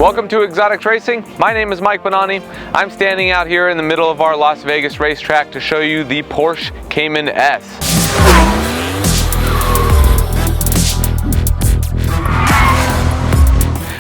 Welcome to Exotic Racing. My name is Mike Bonani. I'm standing out here in the middle of our Las Vegas racetrack to show you the Porsche Cayman S.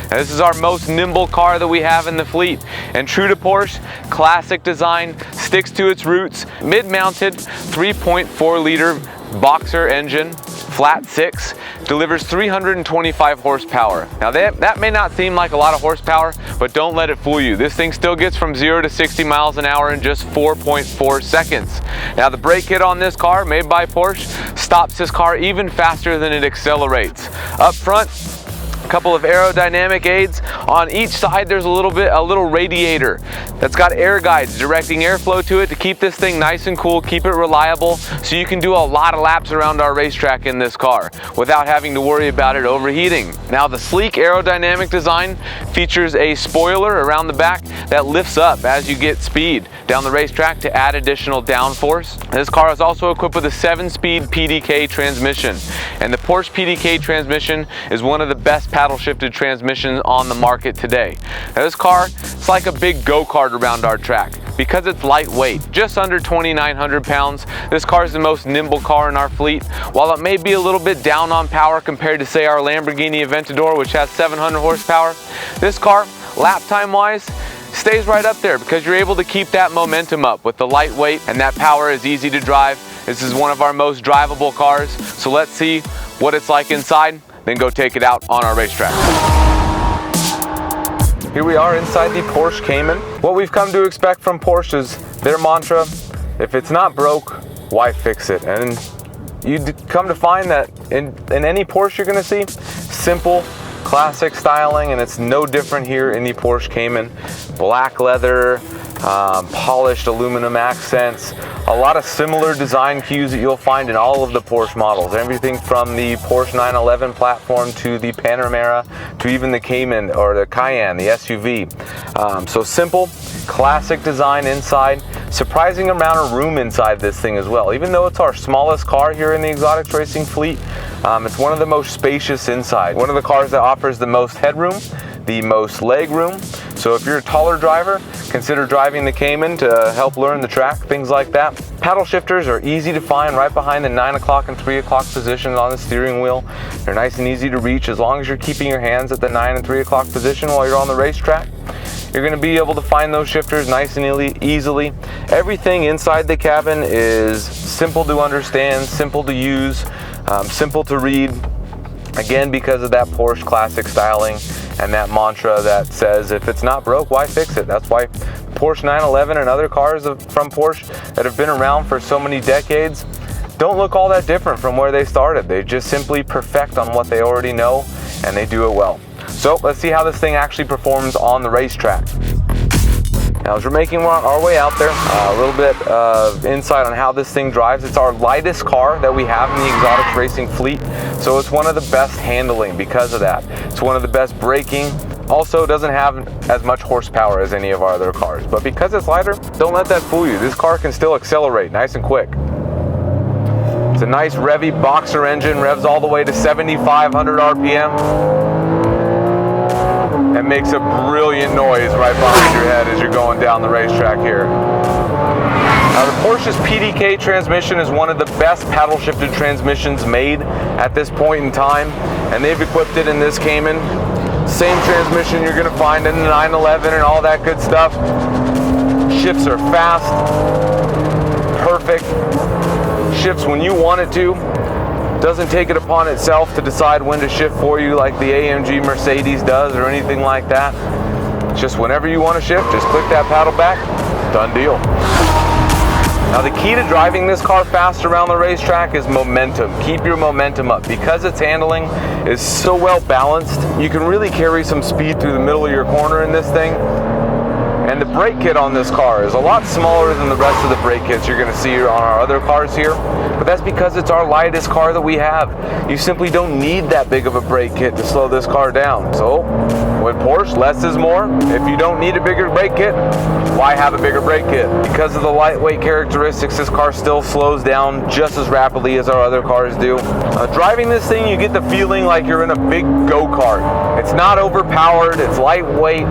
Now, this is our most nimble car that we have in the fleet, and true to Porsche, classic design, sticks to its roots, mid-mounted 3.4 liter boxer engine, flat six, delivers 325 horsepower. Now that may not seem like a lot of horsepower, but don't let it fool you. This thing still gets from 0 to 60 miles an hour in just 4.4 seconds. Now the brake kit on this car, made by Porsche, stops this car even faster than it accelerates. Up front, a couple of aerodynamic aids. On each side there's a little radiator that's got air guides directing airflow to it to keep this thing nice and cool, keep it reliable, so you can do a lot of laps around our racetrack in this car without having to worry about it overheating. Now the sleek aerodynamic design features a spoiler around the back that lifts up as you get speed down the racetrack to add additional downforce. This car is also equipped with a 7-speed PDK transmission, and the Porsche PDK transmission is one of the best paddle shifted transmissions on the market today. Now this car, it's like a big go-kart around our track because it's lightweight, just under 2,900 pounds. This car is the most nimble car in our fleet. While it may be a little bit down on power compared to, say, our Lamborghini Aventador, which has 700 horsepower, this car, lap time wise, stays right up there because you're able to keep that momentum up with the lightweight, and that power is easy to drive. This is one of our most drivable cars, so let's see what it's like inside, then go take it out on our racetrack. Here we are inside the Porsche Cayman. What we've come to expect from Porsche is their mantra: if it's not broke, why fix it? And you come to find that in any Porsche you're gonna see simple, classic styling, and it's no different here in the Porsche Cayman. Black leather, polished aluminum accents, a lot of similar design cues that you'll find in all of the Porsche models. Everything from the Porsche 911 platform to the Panamera to even the Cayman or the Cayenne, the SUV. So simple, classic design inside. Surprising amount of room inside this thing as well. Even though it's our smallest car here in the Exotic Racing fleet, it's one of the most spacious inside. One of the cars that offers the most headroom, the most leg room. So if you're a taller driver, consider driving the Cayman to help learn the track, things like that. Paddle shifters are easy to find right behind the 9 o'clock and 3 o'clock positions on the steering wheel. They're nice and easy to reach as long as you're keeping your hands at the 9 and 3 o'clock position while you're on the racetrack. You're going to be able to find those shifters nice and easily. Everything inside the cabin is simple to understand, simple to use, simple to read. Again, because of that Porsche classic styling and that mantra that says, if it's not broke, why fix it? That's why Porsche 911 and other cars from Porsche that have been around for so many decades don't look all that different from where they started. They just simply perfect on what they already know, and they do it well. So let's see how this thing actually performs on the racetrack. Now, as we're making our way out there, a little bit of insight on how this thing drives. It's our lightest car that we have in the Exotic Racing fleet, so it's one of the best handling because of that. It's one of the best braking. Also, doesn't have as much horsepower as any of our other cars, but because it's lighter, don't let that fool you. This car can still accelerate nice and quick. It's a nice revvy boxer engine, revs all the way to 7,500 RPM. And makes a brilliant noise right behind your head as you're going down the racetrack here. Now, the Porsche's PDK transmission is one of the best paddle shifted transmissions made at this point in time, and they've equipped it in this Cayman. Same transmission you're going to find in the 911 and all that good stuff. Shifts are fast, perfect, shifts when you want it to. Doesn't take it upon itself to decide when to shift for you like the AMG Mercedes does or anything like that. Just whenever you want to shift, just click that paddle back, done deal. Now the key to driving this car fast around the racetrack is momentum. Keep your momentum up. Because its handling is so well balanced, you can really carry some speed through the middle of your corner in this thing. And the brake kit on this car is a lot smaller than the rest of the brake kits you're going to see on our other cars here. But that's because it's our lightest car that we have. You simply don't need that big of a brake kit to slow this car down. So with Porsche, less is more. If you don't need a bigger brake kit, why have a bigger brake kit? Because of the lightweight characteristics, this car still slows down just as rapidly as our other cars do. Driving this thing, you get the feeling like you're in a big go-kart. It's not overpowered, it's lightweight,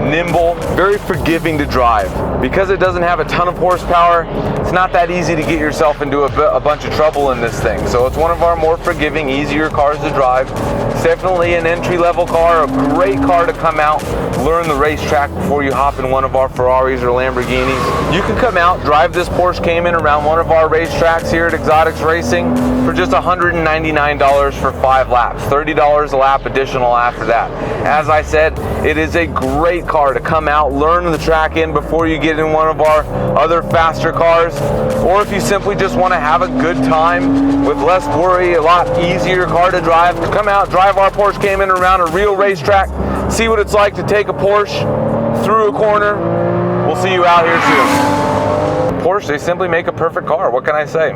nimble, very forgiving to drive. Because it doesn't have a ton of horsepower, it's not that easy to get yourself into a bunch of trouble in this thing. So it's one of our more forgiving, easier cars to drive. It's definitely an entry-level car, a great car to come out, learn the racetrack before you hop in one of our Ferraris or Lamborghinis. You can come out, drive this Porsche Cayman around one of our racetracks here at Exotics Racing for just $199 for 5 laps, $30 a lap additional after that. As I said, it is a great car to come out, learn the track in before you get in one of our other faster cars, or if you simply just want to have a good time with less worry, a lot easier car to drive, come out, drive our Porsche Cayman around a real racetrack, see what it's like to take a Porsche through a corner. We'll see you out here soon. Porsche, they simply make a perfect car. What can I say?